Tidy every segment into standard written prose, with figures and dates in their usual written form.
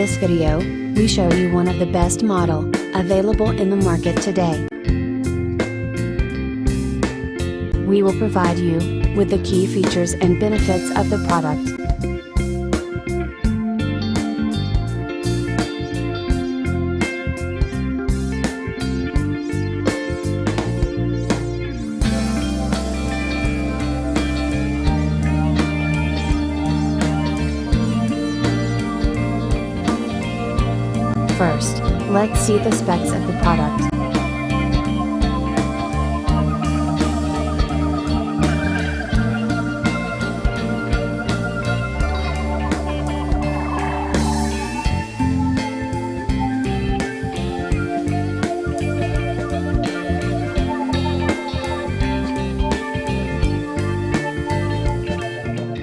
this video, we show you one of the best model available in the market today. We will provide you with the key features and benefits of the product. First, let's see the specs of the product.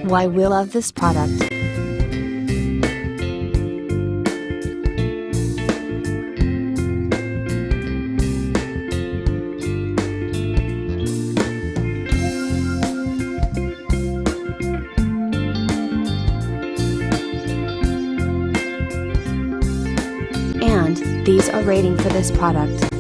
Why we love this product. And these are rating for this product.